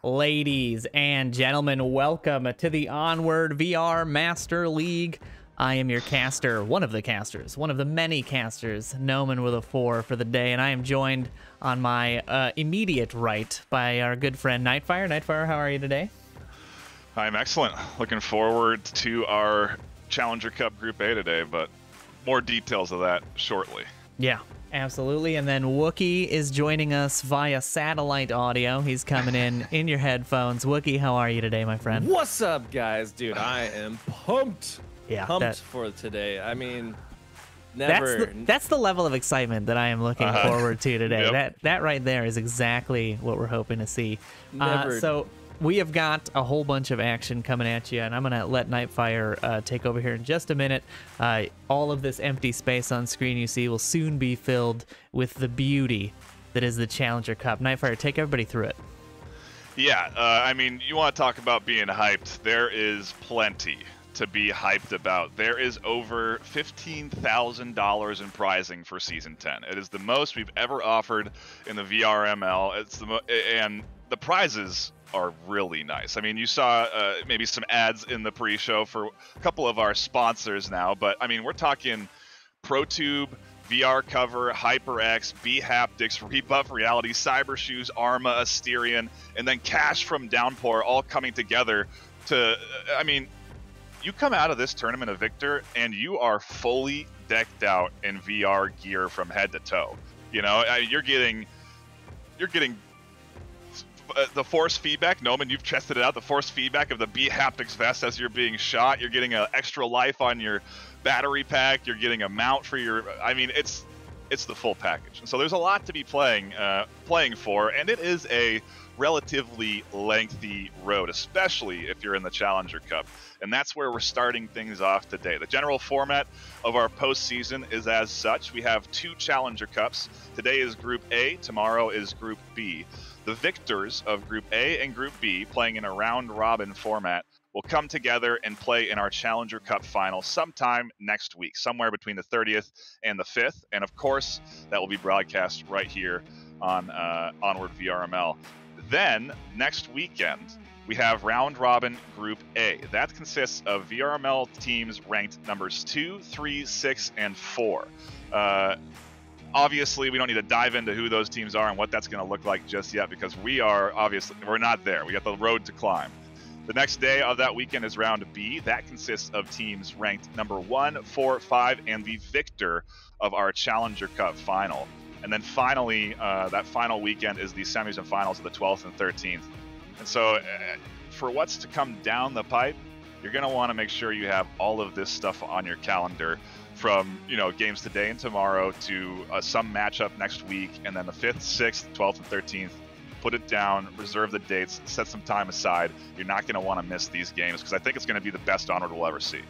Ladies and gentlemen, welcome to the Onward VR Master League. I am your caster, one of the many casters, Noman with a 4 for the day, and I am joined on my immediate right by our good friend NightFiree. NightFiree, how are you today? I'm excellent. Looking forward to our Challenger Cup Group A today, but more details of that shortly. Yeah, absolutely. And then Wookie is joining us via satellite audio. He's coming in your headphones. Wookie, how are you today, my friend? What's up, guys? Dude, I am pumped. Yeah, pumped for today. I mean, never. That's the level of excitement that I am looking forward to today. Yep. That right there is exactly what we're hoping to see. Never. So we have got a whole bunch of action coming at you, and I'm going to let NightFiree take over here in just a minute. All of this empty space on screen you see will soon be filled with the beauty that is the Challenger Cup. NightFiree, take everybody through it. Yeah, I mean, you want to talk about being hyped. There is plenty to be hyped about. There is over $15,000 in prizing for Season 10. It is the most we've ever offered in the VRML. And the prizes are really nice. I mean, you saw maybe some ads in the pre-show for a couple of our sponsors now, but I mean, we're talking ProTube, VR Cover, HyperX, B-Haptics, Rebuff Reality, Cyber Shoes, Arma, Asterion, and then cash from Downpour all coming together to, I mean, you come out of this tournament a victor and you are fully decked out in VR gear from head to toe. You know, you're getting the force feedback. Noman, you've tested it out. The force feedback of the B-Haptics vest as you're being shot. You're getting an extra life on your battery pack. You're getting a mount for your. I mean, it's the full package. And so there's a lot to be playing for, and it is a relatively lengthy road, especially if you're in the Challenger Cup. And that's where we're starting things off today. The general format of our postseason is as such. We have 2 Challenger Cups. Today is Group A. Tomorrow is Group B. The victors of Group A and Group B, playing in a round-robin format, will come together and play in our Challenger Cup final sometime next week, somewhere between the 30th and the 5th. And of course, that will be broadcast right here on Onward VRML. Then, next weekend, we have round-robin Group A. That consists of VRML teams ranked numbers 2, 3, 6, and 4. Obviously, we don't need to dive into who those teams are and what that's going to look like just yet, because we're not there. We got the road to climb. The next day of that weekend is round B. That consists of teams ranked number 1, 4, 5, and the victor of our Challenger Cup final. And then finally, that final weekend is the semis and finals of the 12th and 13th. And so for what's to come down the pipe, you're going to want to make sure you have all of this stuff on your calendar, from, you know, games today and tomorrow to some matchup next week, and then the 5th, 6th, 12th, and 13th. Put it down, reserve the dates, set some time aside. You're not going to want to miss these games, because I think it's going to be the best Onward we'll ever see.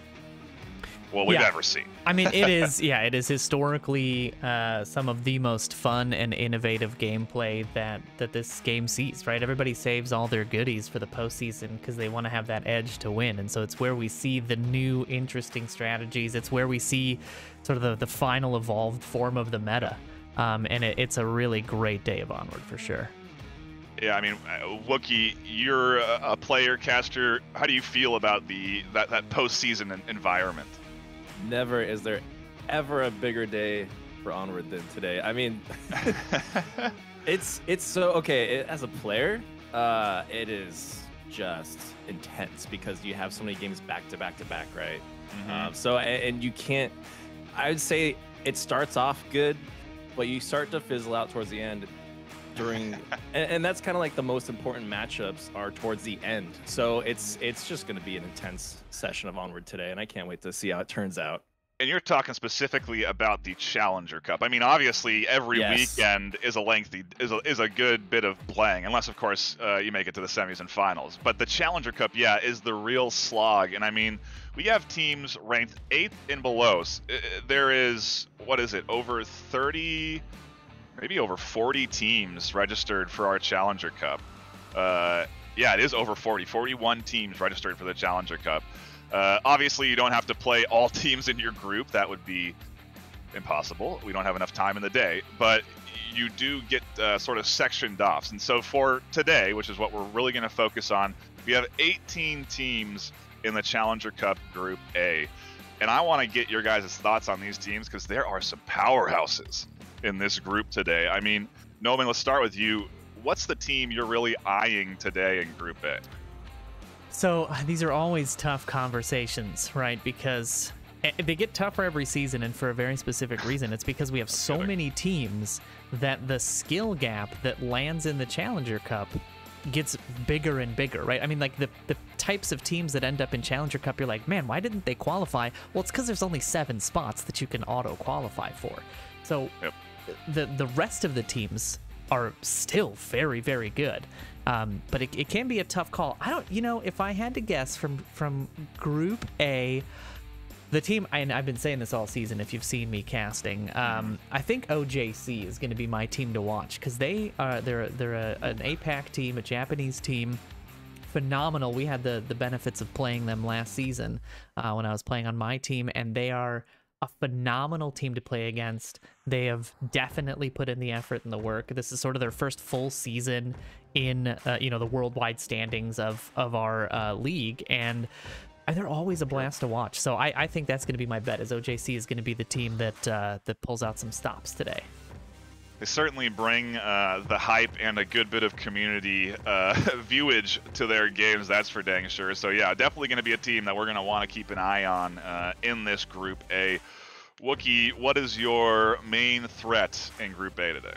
Well, we've ever seen. I mean, it is, it is historically some of the most fun and innovative gameplay that this game sees, right? Everybody saves all their goodies for the postseason because they want to have that edge to win. And so it's where we see the new, interesting strategies. It's where we see sort of the final evolved form of the meta. And it's a really great day of Onward for sure. Yeah, I mean, Wookie, you're a player caster. How do you feel about that postseason environment? Never is there ever a bigger day for Onward than today. I mean, it's so okay. As a player, it is just intense because you have so many games back to back to back, right? Mm-hmm. So and you can't. I would say it starts off good, but you start to fizzle out towards the end. And that's kind of like the most important matchups are towards the end. So it's just going to be an intense session of Onward today, and I can't wait to see how it turns out. And you're talking specifically about the Challenger Cup. I mean, obviously, every weekend is a good bit of playing, unless of course you make it to the semis and finals. But the Challenger Cup, is the real slog. And I mean, we have teams ranked 8th and below. There is, over 30. Maybe over 40 teams registered for our Challenger Cup. It is over 41 teams registered for the Challenger Cup. Obviously, you don't have to play all teams in your group. That would be impossible. We don't have enough time in the day, but you do get sort of sectioned off. And so for today, which is what we're really going to focus on, we have 18 teams in the Challenger Cup Group A. And I want to get your guys' thoughts on these teams because there are some powerhouses in this group today. I mean, Noman, let's start with you. What's the team you're really eyeing today in Group A? So these are always tough conversations, right? Because they get tougher every season, and for a very specific reason. It's because we have so many teams that the skill gap that lands in the Challenger Cup gets bigger and bigger, right? I mean, like the types of teams that end up in Challenger Cup, you're like, man, why didn't they qualify? Well, it's because there's only 7 spots that you can auto qualify for. So the rest of the teams are still very, very good. But it can be a tough call. I don't, if I had to guess from Group A, the team, and I've been saying this all season if you've seen me casting, I think OJC is going to be my team to watch because they're an APAC team, a Japanese team, phenomenal. We had the benefits of playing them last season when I was playing on my team, and they are a phenomenal team to play against. They have definitely put in the effort and the work. This is sort of their first full season in the worldwide standings of our league, and they're always a blast to watch. So I think that's going to be my bet, is OJC is going to be the team that pulls out some stops today. They certainly bring the hype and a good bit of community viewage to their games, that's for dang sure. So yeah, definitely going to be a team that we're going to want to keep an eye on in this Group A. Wookie, what is your main threat in Group A today?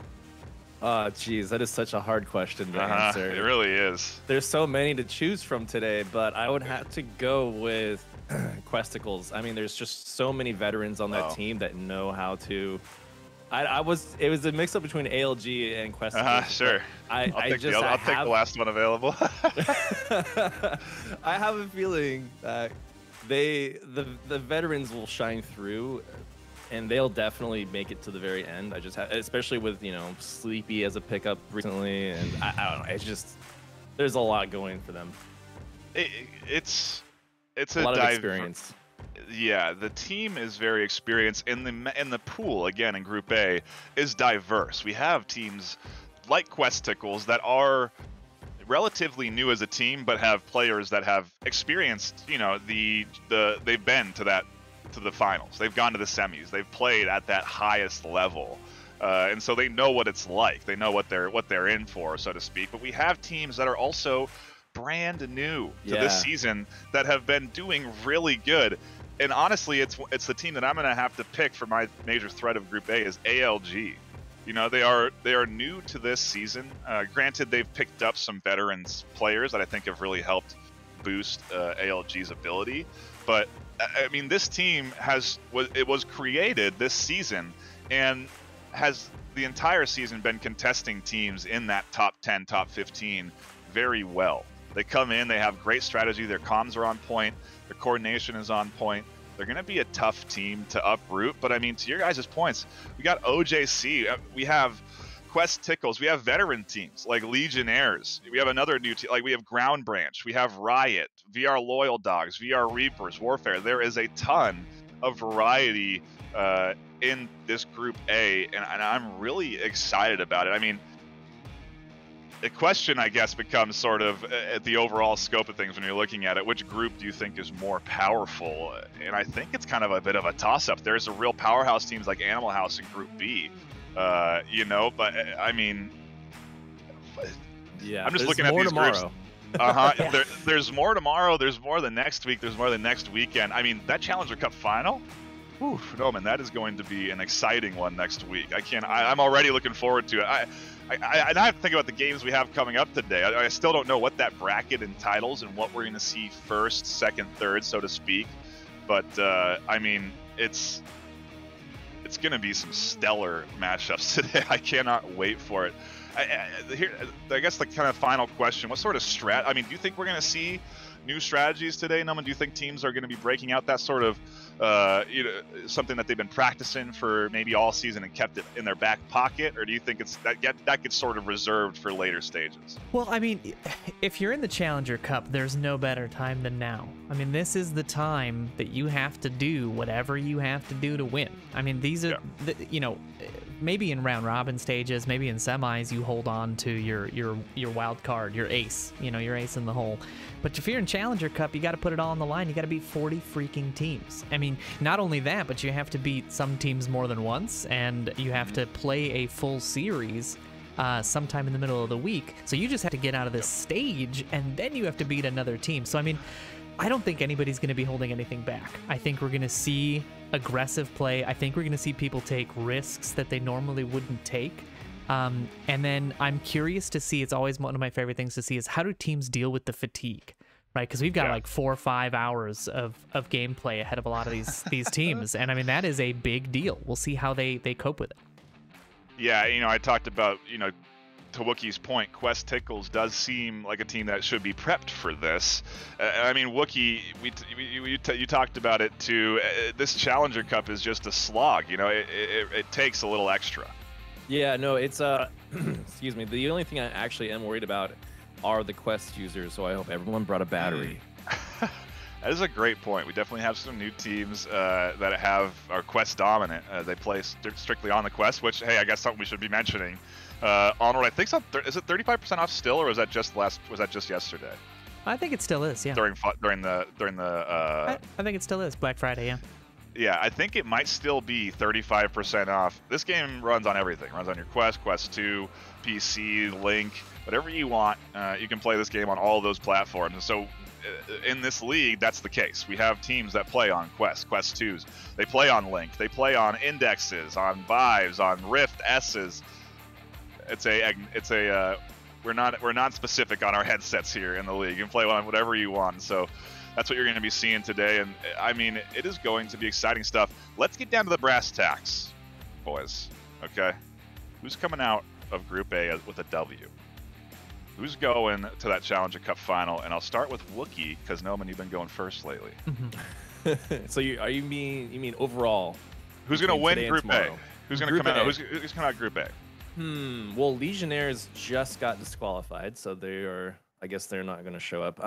Oh, geez, that is such a hard question to answer. It really is. There's so many to choose from today, but I would have to go with Questicles. I mean, there's just so many veterans on that team that know how to. It was a mix-up between ALG and Questicles. Sure. I'll take the last one available. I have a feeling that the veterans will shine through, and they'll definitely make it to the very end. I just especially with Sleepy as a pickup recently, and I don't know. It's just there's a lot going for them. It's a lot of experience. Yeah, the team is very experienced, and the pool again in Group A is diverse. We have teams like Questicles that are relatively new as a team, but have players that have experienced. They've been to the finals. They've gone to the semis. They've played at that highest level, and so they know what it's like. They know what they're in for, so to speak. But we have teams that are also brand new to this season that have been doing really good. And honestly, it's the team that I'm going to have to pick for my major threat of Group A is ALG. They are new to this season. Granted, they've picked up some veterans players that I think have really helped boost ALG's ability. But I mean, this team was created this season and has the entire season been contesting teams in that top 10, top 15 very well. They come in, they have great strategy, their comms are on point, their coordination is on point. They're going to be a tough team to uproot, but I mean, to your guys' points, we got OJC, we have Questicles, we have veteran teams like Legionnaires, we have another new team, like we have Ground Branch, we have Riot, VR Loyal Dogs, VR Reapers, Warfare. There is a ton of variety in this Group A, and I'm really excited about it. I mean, the question, I guess, becomes sort of at the overall scope of things when you're looking at it, which group do you think is more powerful? And I think it's kind of a bit of a toss-up. There's a real powerhouse teams like Animal House in Group B, but I mean, yeah, I'm just looking at these tomorrow. Groups. There's more tomorrow. There's more the next week. There's more the next weekend. I mean, that Challenger Cup final, no man, that is going to be an exciting one next week. I'm already looking forward to it. I have to think about the games we have coming up today. I still don't know what that bracket entitles and what we're going to see first, second, third, so to speak. But I mean, it's going to be some stellar matchups today. I cannot wait for it. I guess the kind of final question: what sort of do you think we're going to see new strategies today, Numan? Do you think teams are going to be breaking out that sort of you know, something that they've been practicing for maybe all season and kept it in their back pocket, or do you think it's that gets sort of reserved for later stages? Well, I mean, if you're in the Challenger Cup, there's no better time than now. I mean, this is the time that you have to do whatever you have to do to win. I mean, these are, you know, maybe in round robin stages, maybe in semis, you hold on to your wild card, your ace, you know, your ace in the hole. But if you're in Challenger Cup, you got to put it all on the line. You got to beat 40 freaking teams. I mean, not only that, but you have to beat some teams more than once, and you have to play a full series sometime in the middle of the week. So you just have to get out of this stage, and then you have to beat another team. So, I mean, I don't think anybody's going to be holding anything back. I think we're going to see aggressive play. I think we're going to see people take risks that they normally wouldn't take. And then I'm curious to see, it's always one of my favorite things to see, is how do teams deal with the fatigue, right? Because we've got like 4 or 5 hours of gameplay ahead of a lot of these teams. And I mean, that is a big deal. We'll see how they cope with it. Yeah, you know, I talked about, you know, to Wookie's point, Quest Tickles does seem like a team that should be prepped for this. I mean, Wookie, you talked about it too. This Challenger Cup is just a slog. You know, it takes a little extra. Yeah, no, it's excuse me. The only thing I actually am worried about are the Quest users. So I hope everyone brought a battery. That is a great point. We definitely have some new teams that are Quest dominant. They play strictly on the Quest, which, hey, I guess something we should be mentioning. Onward, I think is it 35% off still, or was that just yesterday? I think it still is. Yeah. During the. I think it still is Black Friday. Yeah. Yeah, I think it might still be 35% off. This game runs on everything. Runs on your Quest, Quest 2, PC, Link, whatever you want. You can play this game on all of those platforms. And so in this league, that's the case. We have teams that play on Quest 2s. They play on Link. They play on Indexes, on Vives, on Rift S's. We're not specific on our headsets here in the league. You can play on whatever you want. So that's what you're going to be seeing today. And I mean, it is going to be exciting stuff. Let's get down to the brass tacks, boys. Okay. Who's coming out of Group A with a W? Who's going to that Challenger Cup final? And I'll start with Wookie, because Noman, you've been going first lately. Mm-hmm. So you mean overall? Who's going to win Group A? Who's going to come out? Who's coming out of Group A? Well, Legionnaires just got disqualified, so I guess they're not going to show up.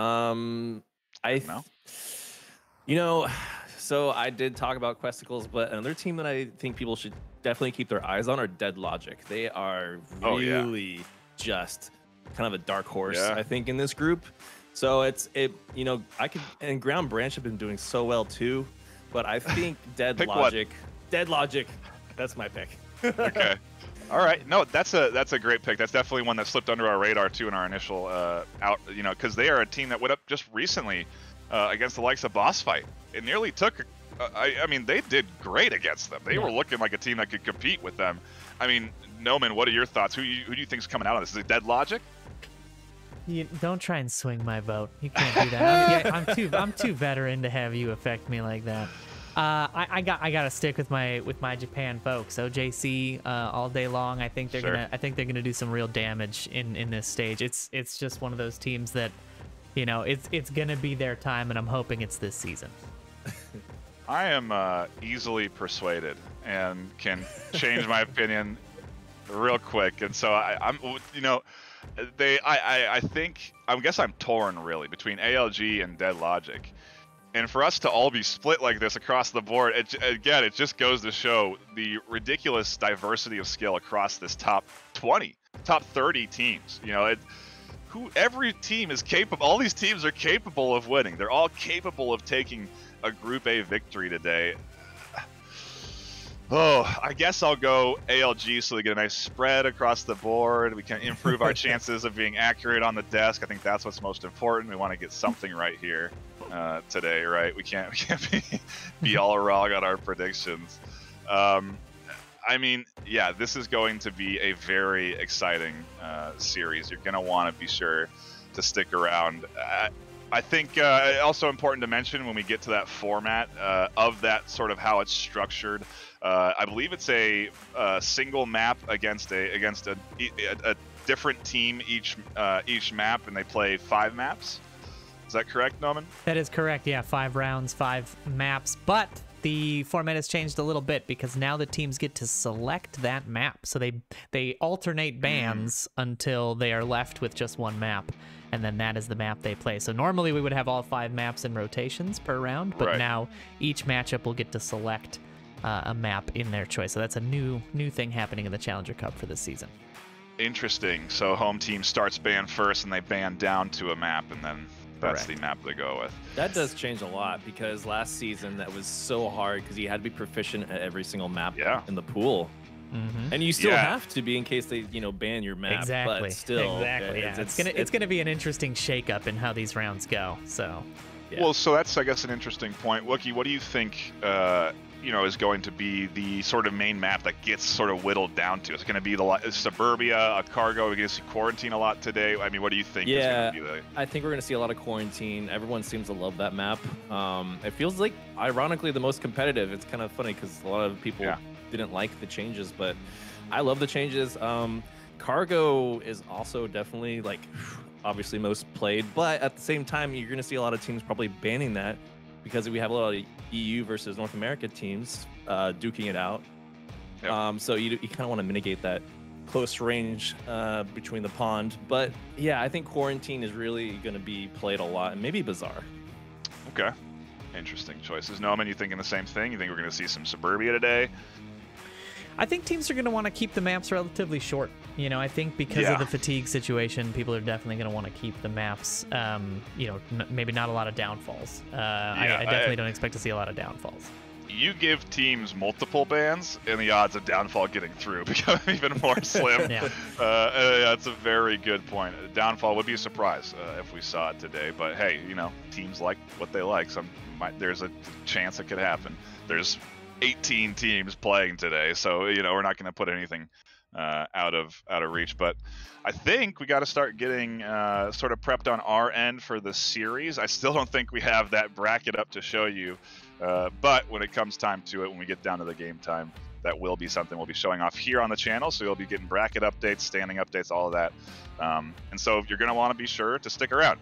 You know, so I did talk about Questicles, but another team that I think people should definitely keep their eyes on are Dead Logic. They are really just kind of a dark horse, I think, in this group. So you know, and Ground Branch have been doing so well too, but I think Dead Logic, that's my pick. Okay. All right, no, that's a great pick. That's definitely one that slipped under our radar too in our initial out, you know, because they are a team that went up just recently against the likes of Boss Fight. It nearly took. I mean, they did great against them. They were looking like a team that could compete with them. I mean, Noman, what are your thoughts? Who do you think is coming out of this? Is it Dead Logic? You don't try and swing my vote. You can't do that. I'm too veteran to have you affect me like that. I gotta stick with my Japan folks. OJC all day long. I think they're gonna do some real damage in this stage. It's just one of those teams that, you know, it's gonna be their time, and I'm hoping it's this season. I am easily persuaded and can change my opinion real quick, and so I'm you know. I guess I'm torn really between ALG and Dead Logic, and for us to all be split like this across the board, it just goes to show the ridiculous diversity of skill across this top 20, top 30 teams. You know, every team is capable. All these teams are capable of winning. They're all capable of taking a Group A victory today. Oh, I guess I'll go ALG so they get a nice spread across the board. We can improve our chances of being accurate on the desk. I think that's what's most important. We want to get something right here today, right? We can't be all wrong on our predictions. I mean, yeah, this is going to be a very exciting series. You're going to want to be sure to stick around. I think also important to mention when we get to that format of that sort of how it's structured. I believe it's a single map against a different team each map, and they play 5 maps. Is that correct, Noman? That is correct. Yeah, 5 rounds, 5 maps. But the format has changed a little bit because now the teams get to select that map. So they alternate bans until they are left with just one map, and then that is the map they play. So normally we would have all 5 maps in rotations per round, but now each matchup will get to select a map in their choice. So that's a new thing happening in the Challenger Cup for this season. Interesting. So home team starts ban first, and they ban down to a map, and then that's the map they go with. That does change a lot because last season that was so hard because you had to be proficient at every single map in the pool. And you still have to be in case they, ban your map. Exactly. But still, it's gonna be an interesting shakeup in how these rounds go. So. Yeah. Well, so that's, I guess, an interesting point. Wookie, what do you think, is going to be the sort of main map that gets sort of whittled down to? Is it going to be the Suburbia, a Cargo? We're going to see Quarantine a lot today. I mean, what do you think? Yeah, is going to be I think we're going to see a lot of Quarantine. Everyone seems to love that map. It feels like, ironically, the most competitive. It's kind of funny because a lot of people didn't like the changes, but I love the changes. Cargo is also definitely obviously most played, but at the same time, you're going to see a lot of teams probably banning that because we have a lot of EU versus North America teams duking it out. So you kind of want to mitigate that close range between the pond. But yeah, I think Quarantine is really going to be played a lot, and maybe Bazaar. Okay. Interesting choices. Noman, you thinking the same thing? You think we're going to see some Suburbia today? I think teams are going to want to keep the maps relatively short. I think because of the fatigue situation, people are definitely going to want to keep the maps, maybe not a lot of downfalls. I definitely don't expect to see a lot of downfalls. You give teams multiple bans, and the odds of downfall getting through become even more slim. That's a very good point. Downfall would be a surprise if we saw it today, but hey, teams like what they like. There's a chance it could happen. There's 18 teams playing today, so we're not going to put anything out of reach. But I think we got to start getting sort of prepped on our end for the series. I still don't think we have that bracket up to show you, but when it comes time to it, when we get down to the game time, that will be something we'll be showing off here on the channel. So you'll be getting bracket updates, standing updates, all of that. And so you're going to want to be sure to stick around.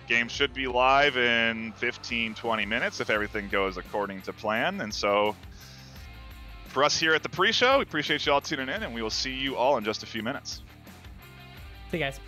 Game should be live in 15-20 minutes if everything goes according to plan. And so for us here at the pre-show, we appreciate you all tuning in, and we will see you all in just a few minutes. See you guys.